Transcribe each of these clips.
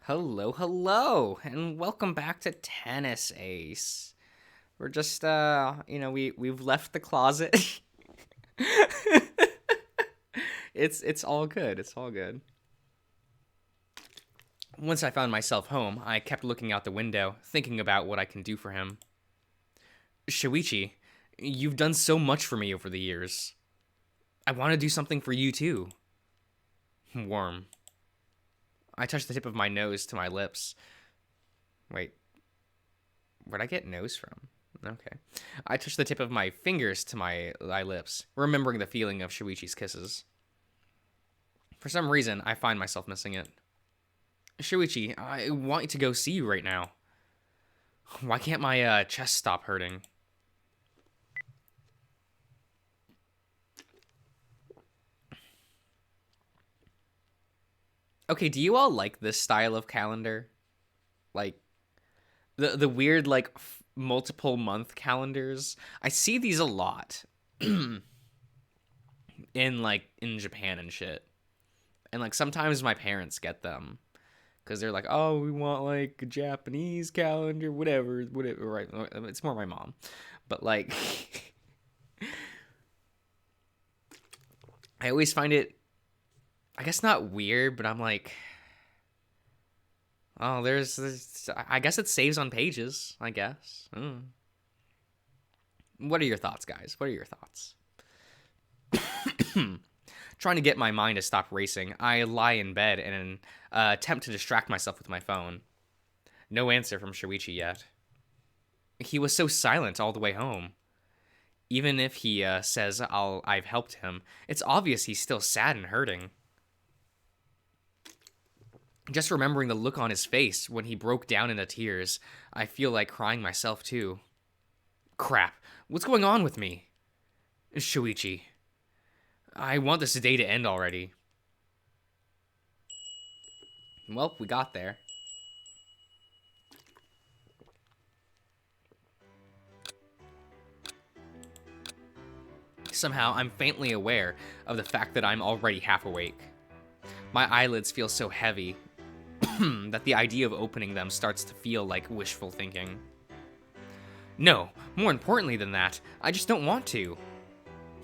Hello, hello, and welcome back to Tennis Ace. We're just we've left the closet. It's all good. It's all good. Once I found myself home, I kept looking out the window, thinking about what I can do for him. Shuichi, you've done so much for me over the years. I want to do something for you too. Warm. I touched the tip of my nose to my lips. Wait, where'd I get nose from? Okay. I touched the tip of my fingers to my lips, remembering the feeling of Shuichi's kisses. For some reason, I find myself missing it. Shuichi, I want to go see you right now. Why can't my chest stop hurting? Okay, do you all like this style of calendar? Like the weird multiple month calendars? I see these a lot in Japan and shit. And sometimes my parents get them because they're like, "Oh, we want like a Japanese calendar, whatever." Right? It's more my mom, but I always find it, I guess not weird, but I'm like, oh, there's I guess it saves on pages. I guess. What are your thoughts, guys? What are your thoughts? Trying to get my mind to stop racing, I lie in bed in an attempt to distract myself with my phone. No answer from Shuichi yet. He was so silent all the way home. Even if he says I've helped him, it's obvious he's still sad and hurting. Just remembering the look on his face when he broke down into tears, I feel like crying myself too. Crap, what's going on with me? Shuichi, I want this day to end already. Well, we got there. Somehow, I'm faintly aware of the fact that I'm already half awake. My eyelids feel so heavy that the idea of opening them starts to feel like wishful thinking. No, more importantly than that, I just don't want to.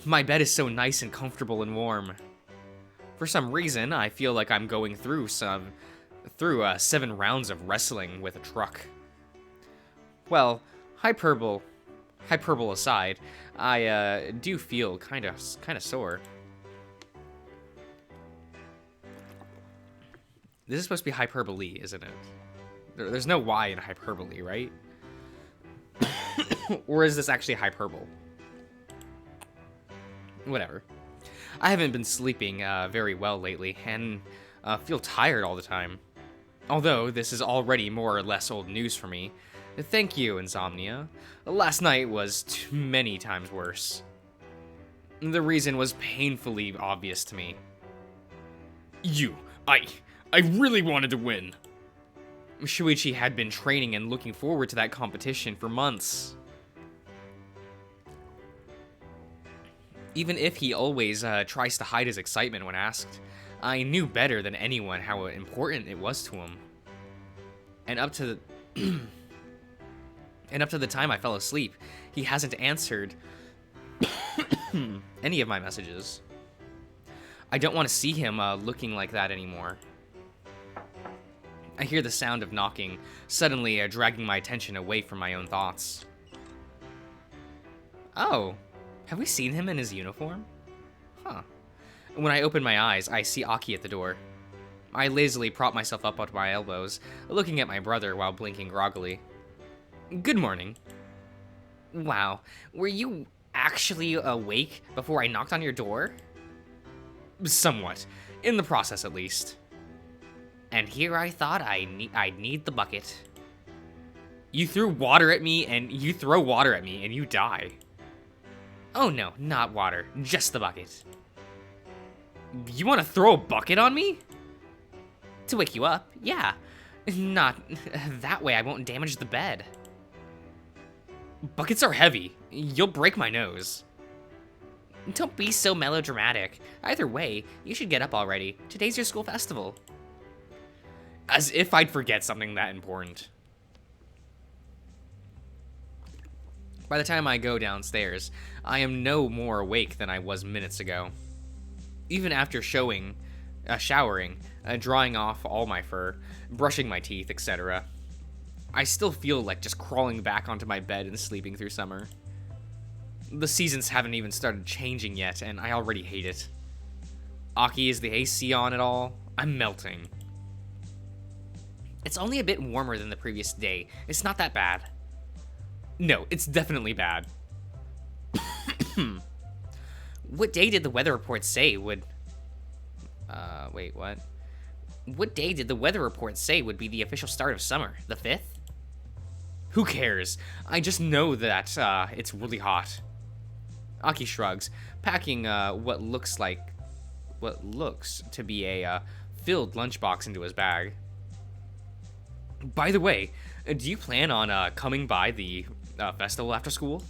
My bed is so nice and comfortable and warm. For some reason, I feel like I'm going through 7 rounds of wrestling with a truck. Well, hyperbole aside, I do feel kind of sore. This is supposed to be hyperbole, isn't it? There's no Y in hyperbole, right? Or is this actually hyperbole? Whatever. I haven't been sleeping very well lately, and feel tired all the time. Although this is already more or less old news for me. Thank you, insomnia. Last night was many times worse. The reason was painfully obvious to me. I really wanted to win. Shuichi had been training and looking forward to that competition for months. Even if he always tries to hide his excitement when asked, I knew better than anyone how important it was to him. And up to the time I fell asleep, he hasn't answered any of my messages. I don't want to see him looking like that anymore. I hear the sound of knocking, suddenly dragging my attention away from my own thoughts. Oh, have we seen him in his uniform? Huh. When I open my eyes, I see Aki at the door. I lazily prop myself up onto my elbows, looking at my brother while blinking groggily. Good morning. Wow, were you actually awake before I knocked on your door? Somewhat. In the process, at least. And here I thought I'd need the bucket. You threw water at me, and you throw water at me, and you die. Oh no, not water, just the bucket. You want to throw a bucket on me? To wake you up, yeah. Not that way I won't damage the bed. Buckets are heavy. You'll break my nose. Don't be so melodramatic. Either way, you should get up already. Today's your school festival. As if I'd forget something that important. By the time I go downstairs, I am no more awake than I was minutes ago. Even after showering, drying off all my fur, brushing my teeth, etc., I still feel like just crawling back onto my bed and sleeping through summer. The seasons haven't even started changing yet, and I already hate it. Aki, is the AC on at all? I'm melting. It's only a bit warmer than the previous day. It's not that bad. No, it's definitely bad. What day did the weather report say would... wait, what? What day did the weather report say would be the official start of summer? The 5th? Who cares? I just know that, it's really hot. Aki shrugs, packing, what looks to be a, filled lunchbox into his bag. By the way, do you plan on, coming by the, festival after school?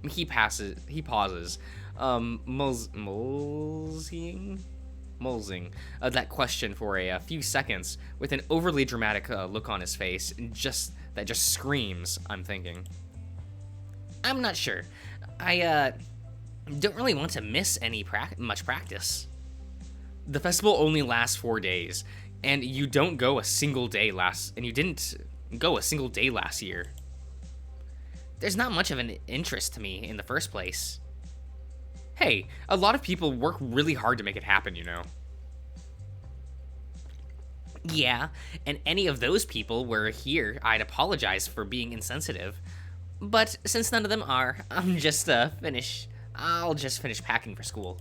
He pauses, mulsing that question for a few seconds with an overly dramatic look on his face, that just screams, I'm thinking. I'm not sure. I don't really want to miss much practice. The festival only lasts 4 days, and you didn't go a single day last year. There's not much of an interest to me in the first place. Hey, a lot of people work really hard to make it happen, you know. Yeah, and any of those people were here, I'd apologize for being insensitive. But since none of them are, I'll just finish packing for school.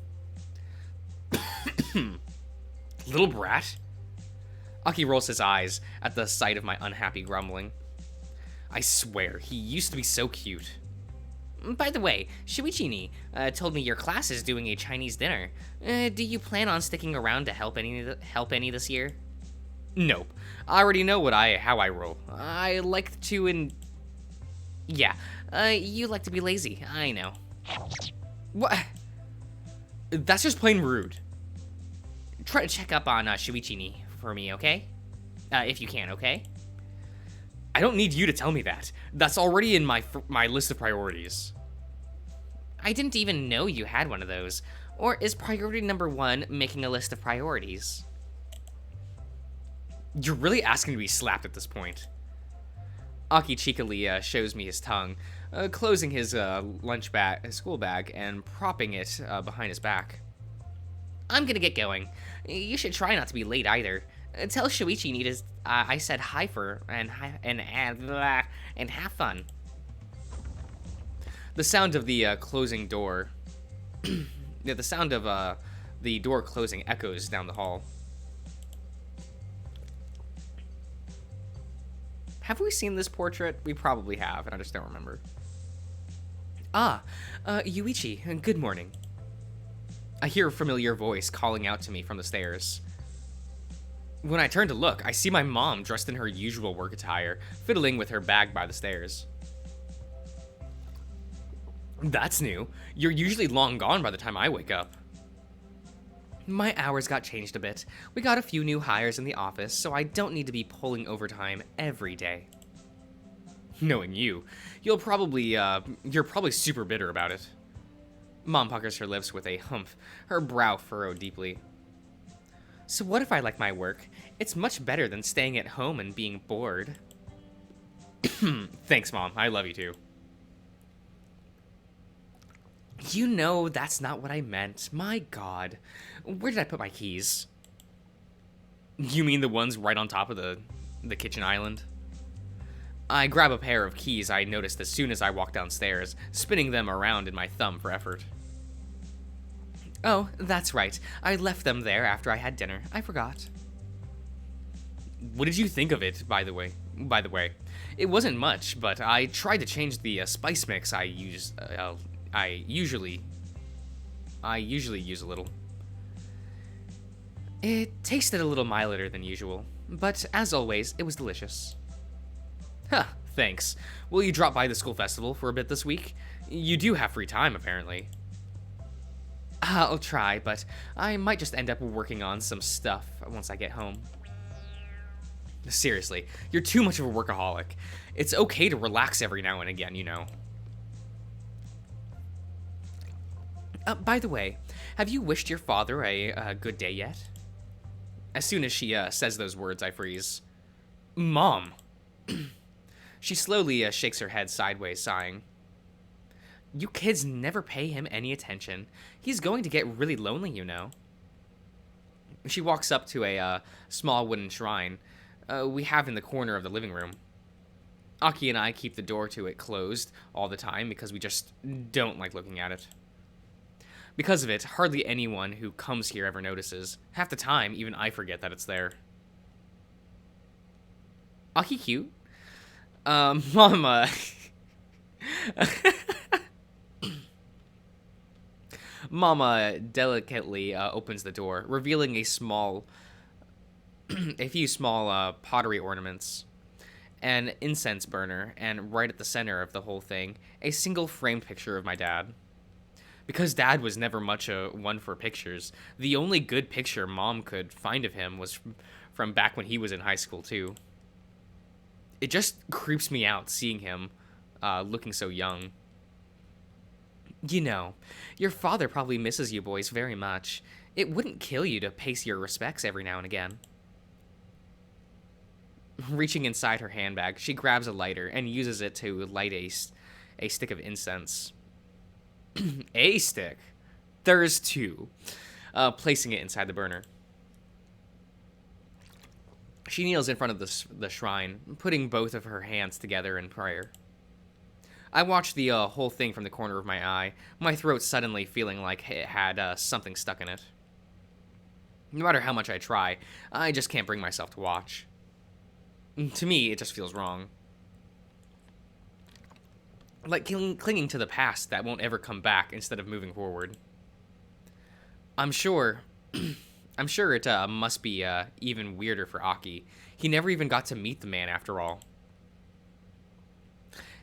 Little brat. Aki rolls his eyes at the sight of my unhappy grumbling. I swear, he used to be so cute. By the way, Shuichi told me your class is doing a Chinese dinner. Do you plan on sticking around to help any this year? Nope. I already know how I roll. I like to Yeah, you like to be lazy, I know. What? That's just plain rude. Try to check up on Shuichi for me, okay? If you can, okay? I don't need you to tell me that. That's already in my list of priorities. I didn't even know you had one of those. Or is priority number 1 making a list of priorities? You're really asking to be slapped at this point. Aki cheekily shows me his tongue, closing his school bag and propping it behind his back. I'm gonna get going. You should try not to be late either. Tell Shuichi I said hi for and have fun. The sound of the closing door. Yeah, the sound of the door closing echoes down the hall. Have we seen this portrait? We probably have, and I just don't remember. Yuichi, good morning. I hear a familiar voice calling out to me from the stairs. When I turn to look, I see my mom dressed in her usual work attire, fiddling with her bag by the stairs. That's new. You're usually long gone by the time I wake up. My hours got changed a bit. We got a few new hires in the office, so I don't need to be pulling overtime every day. Knowing you, you're probably super bitter about it. Mom puckers her lips with a humph, her brow furrowed deeply. So what if I like my work? It's much better than staying at home and being bored. Thanks, Mom. I love you too. You know, that's not what I meant. My God. Where did I put my keys? You mean the ones right on top of the kitchen island? I grab a pair of keys I noticed as soon as I walked downstairs, spinning them around in my thumb for effort. Oh, that's right. I left them there after I had dinner. I forgot. What did you think of it, by the way? It wasn't much, but I tried to change the spice mix I usually use a little. It tasted a little milder than usual, but as always, it was delicious. Huh, thanks. Will you drop by the school festival for a bit this week? You do have free time, apparently. I'll try, but I might just end up working on some stuff once I get home. Seriously, you're too much of a workaholic. It's okay to relax every now and again, you know. By the way, have you wished your father a good day yet? As soon as she says those words, I freeze. Mom! She slowly shakes her head sideways, sighing. You kids never pay him any attention. He's going to get really lonely, you know. She walks up to a small wooden shrine we have in the corner of the living room. Aki and I keep the door to it closed all the time because we just don't like looking at it. Because of it, hardly anyone who comes here ever notices. Half the time, even I forget that it's there. Aki cute? Mama... Mama delicately opens the door, revealing a few small pottery ornaments, an incense burner, and right at the center of the whole thing, a single framed picture of my dad. Because Dad was never much a one for pictures, the only good picture Mom could find of him was from back when he was in high school, too. It just creeps me out seeing him looking so young. You know, your father probably misses you boys very much. It wouldn't kill you to pay your respects every now and again. Reaching inside her handbag, she grabs a lighter and uses it to light a stick of incense. A stick? There's two. Placing it inside the burner. She kneels in front of the shrine, putting both of her hands together in prayer. I watched the whole thing from the corner of my eye, my throat suddenly feeling like it had something stuck in it. No matter how much I try, I just can't bring myself to watch. To me, it just feels wrong. Like clinging to the past that won't ever come back instead of moving forward. I'm sure it must be even weirder for Aki. He never even got to meet the man after all.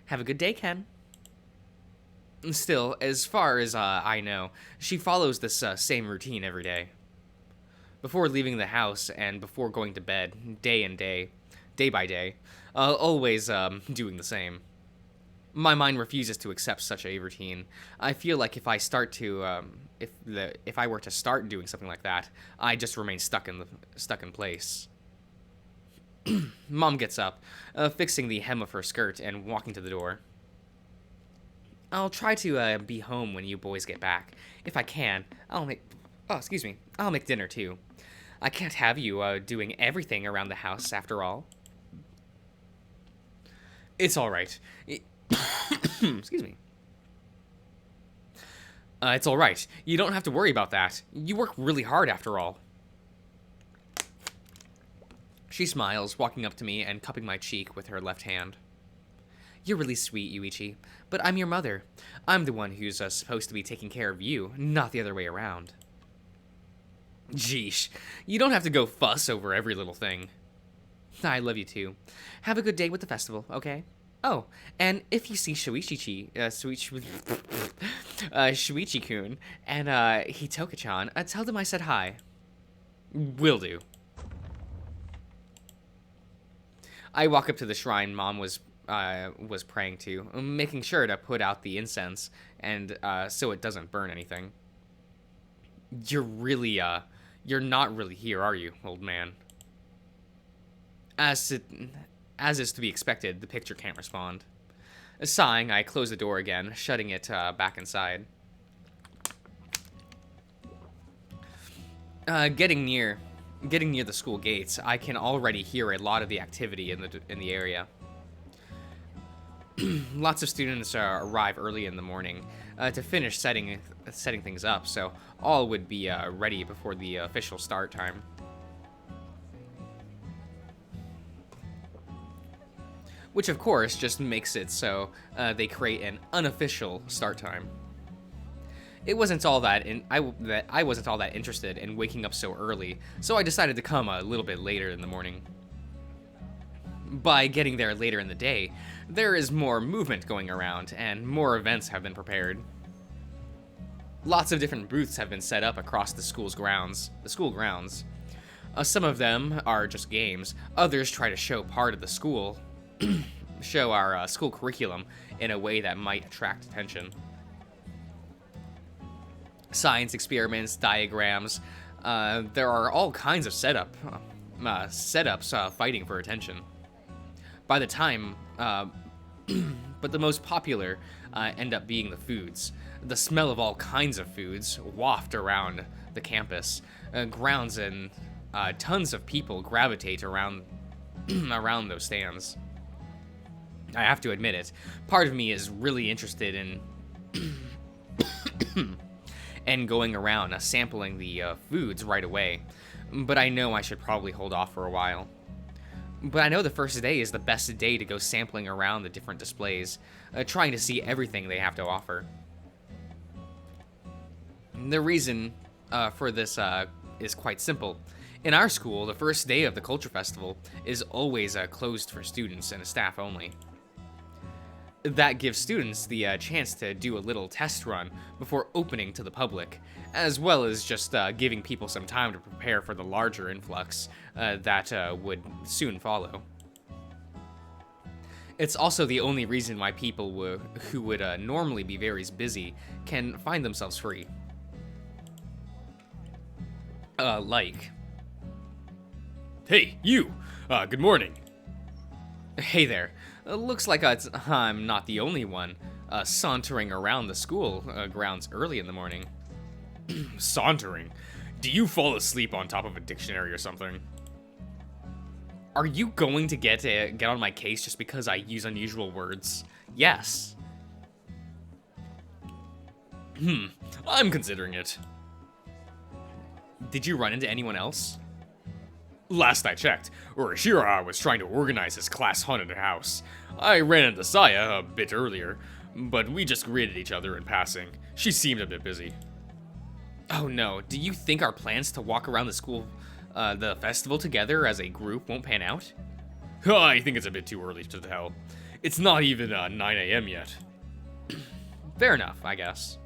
Have a good day, Ken. Still, as far as I know, she follows this same routine every day. Before leaving the house and before going to bed, day by day, always doing the same. My mind refuses to accept such a routine. I feel like if I were to start doing something like that, I just remain stuck in place. Mom gets up, fixing the hem of her skirt and walking to the door. I'll try to be home when you boys get back. If I can, I'll make dinner too. I can't have you doing everything around the house after all. It's all right. Excuse me. It's all right. You don't have to worry about that. You work really hard after all. She smiles, walking up to me and cupping my cheek with her left hand. You're really sweet, Yuichi, but I'm your mother. I'm the one who's supposed to be taking care of you, not the other way around. Jeesh, you don't have to go fuss over every little thing. I love you too. Have a good day with the festival, okay? Oh, and if you see Shuichi-kun and Hitoka-chan, tell them I said hi. Will do. I walk up to the shrine Mom was praying to, making sure to put out the incense and so it doesn't burn anything. You're not really here, are you, old man? As is to be expected, the picture can't respond. Sighing, I close the door again, shutting it back inside. Getting near the school gates, I can already hear a lot of the activity in the area. Lots of students arrive early in the morning to finish setting things up, so all would be ready before the official start time. Which, of course, just makes it so they create an unofficial start time. It wasn't all that, I wasn't all that interested in waking up so early, so I decided to come a little bit later in the morning. By getting there later in the day, there is more movement going around, and more events have been prepared. Lots of different booths have been set up across the school grounds. Some of them are just games. Others try to show part of the school, show our school curriculum in a way that might attract attention. Science experiments, diagrams. There are all kinds of setups fighting for attention. By the time, but the most popular end up being the foods. The smell of all kinds of foods waft around the campus. Grounds and tons of people gravitate around around those stands. I have to admit it. Part of me is really interested in and going around sampling the foods right away, but I know I should probably hold off for a while. But I know the first day is the best day to go sampling around the different displays, trying to see everything they have to offer. The reason for this is quite simple. In our school, the first day of the Culture Festival is always closed for students and staff only. That gives students the chance to do a little test run before opening to the public, as well as just giving people some time to prepare for the larger influx that would soon follow. It's also the only reason why people who would normally be very busy can find themselves free. Hey, you! Good morning. Hey there. Looks like I'm not the only one sauntering around the school grounds early in the morning. Sauntering? Do you fall asleep on top of a dictionary or something? Are you going to get on my case just because I use unusual words? Yes. I'm considering it. Did you run into anyone else? Last I checked, Urashira was trying to organize his class haunted house. I ran into Saya a bit earlier, but we just greeted each other in passing. She seemed a bit busy. Oh no, do you think our plans to walk around the school, the festival together as a group won't pan out? I think it's a bit too early to tell. It's not even 9 a.m. yet. Fair enough, I guess.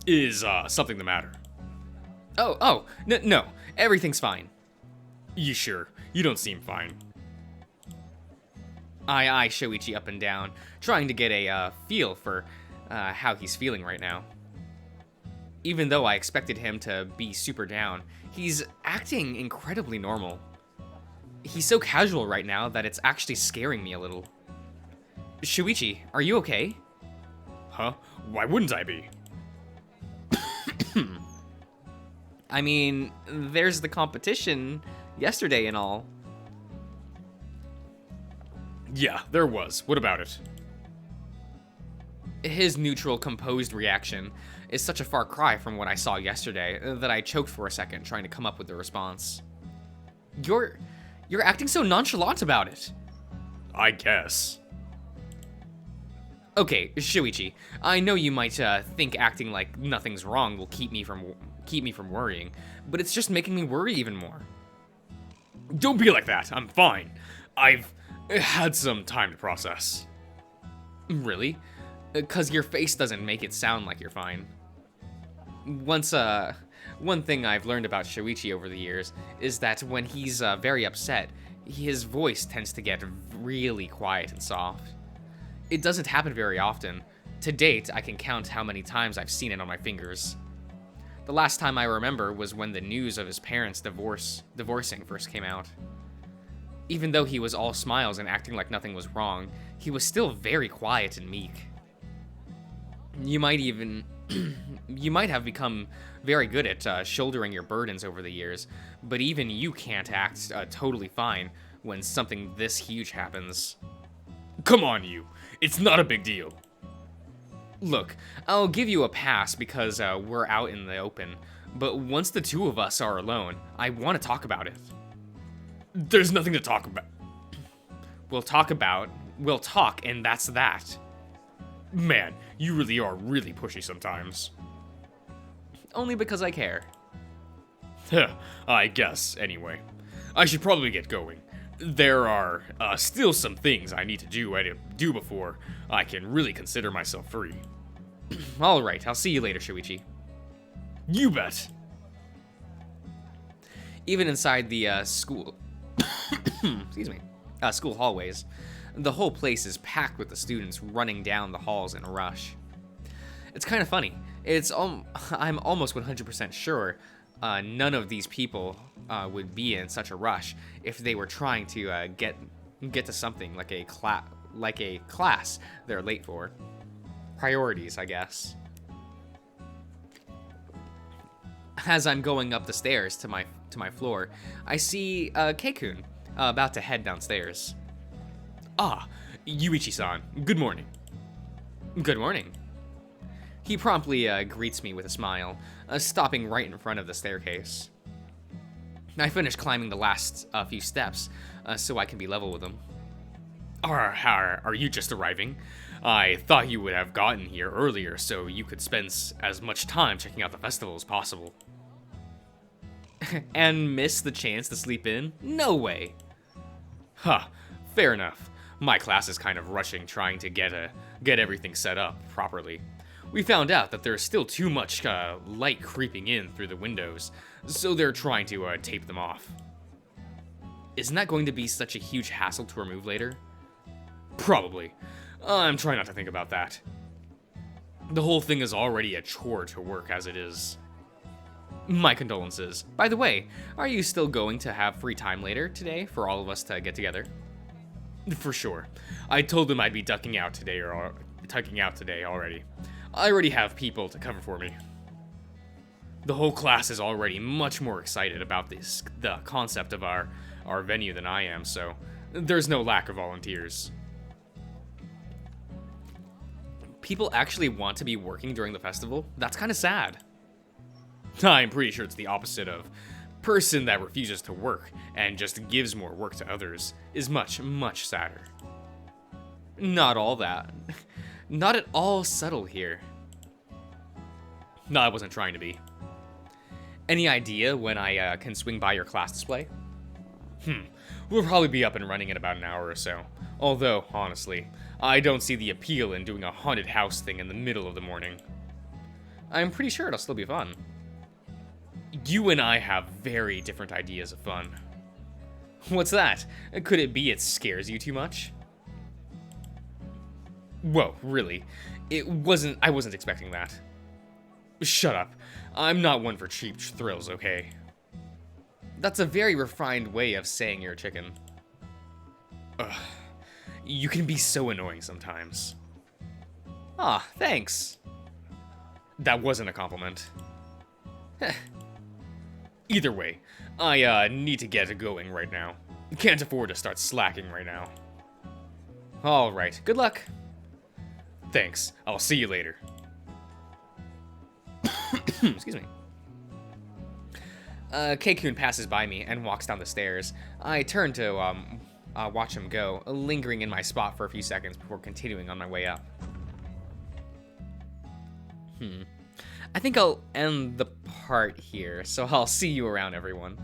Is something the matter? No, everything's fine. You sure? You don't seem fine. I eye Shoichi up and down, trying to get a feel for how he's feeling right now. Even though I expected him to be super down, he's acting incredibly normal. He's so casual right now that it's actually scaring me a little. Shuichi, are you okay? Huh? Why wouldn't I be? I mean, there's the competition yesterday and all. Yeah, there was. What about it? His neutral, composed reaction is such a far cry from what I saw yesterday that I choked for a second trying to come up with the response. You're acting so nonchalant about it. I guess. Okay, Shuichi, I know you might think acting like nothing's wrong will keep me from worrying, but it's just making me worry even more. Don't be like that. I'm fine. I've had some time to process. Really? 'Cause your face doesn't make it sound like you're fine. One thing I've learned about Shuichi over the years is that when he's very upset, his voice tends to get really quiet and soft. It doesn't happen very often. To date, I can count how many times I've seen it on my fingers. The last time I remember was when the news of his parents' divorcing first came out. Even though he was all smiles and acting like nothing was wrong, he was still very quiet and meek. You might have become very good at shouldering your burdens over the years, but even you can't act totally fine when something this huge happens. Come on, you. It's not a big deal. Look, I'll give you a pass because we're out in the open, but once the two of us are alone, I want to talk about it. There's nothing to talk about. We'll talk, and that's that. Man, you really are really pushy sometimes. Only because I care. I guess, anyway. I should probably get going. There are still some things I need to do before I can really consider myself free. Alright, I'll see you later, Shuichi. You bet. Even inside the school, excuse me, school hallways, the whole place is packed with the students running down the halls in a rush. It's kind of funny. I'm almost 100% sure none of these people would be in such a rush if they were trying to get to something like a class they're late for. Priorities, I guess. As I'm going up the stairs to my floor, I see Keikun about to head downstairs. Ah, Yuichi-san, good morning. Good morning. He promptly greets me with a smile, stopping right in front of the staircase. I finish climbing the last few steps so I can be level with him. Are you just arriving? I thought you would have gotten here earlier so you could spend as much time checking out the festival as possible. And miss the chance to sleep in? No way. Huh, fair enough. My class is kind of rushing trying to get everything set up properly. We found out that there's still too much light creeping in through the windows, so they're trying to tape them off. Isn't that going to be such a huge hassle to remove later? Probably. I'm trying not to think about that. The whole thing is already a chore to work as it is. My condolences. By the way, are you still going to have free time later today for all of us to get together? For sure. I told them I'd be tucking out today already. I already have people to cover for me. The whole class is already much more excited about the concept of our venue than I am, so there's no lack of volunteers. People actually want to be working during the festival? That's kind of sad. I'm pretty sure it's the opposite of person that refuses to work and just gives more work to others is much, much sadder. Not all that. Not at all subtle here. No, I wasn't trying to be. Any idea when I can swing by your class display? We'll probably be up and running in about an hour or so. Although, honestly, I don't see the appeal in doing a haunted house thing in the middle of the morning. I'm pretty sure it'll still be fun. You and I have very different ideas of fun. What's that? Could it be it scares you too much? Whoa, really? I wasn't expecting that. Shut up. I'm not one for cheap thrills, okay? That's a very refined way of saying you're a chicken. Ugh. You can be so annoying sometimes. Ah, thanks. That wasn't a compliment. Either way, I need to get going right now. Can't afford to start slacking right now. All right, good luck. Thanks. I'll see you later. Excuse me. Keikun passes by me and walks down the stairs. I turn to watch him go, lingering in my spot for a few seconds before continuing on my way up. I think I'll end the part here, so I'll see you around, everyone.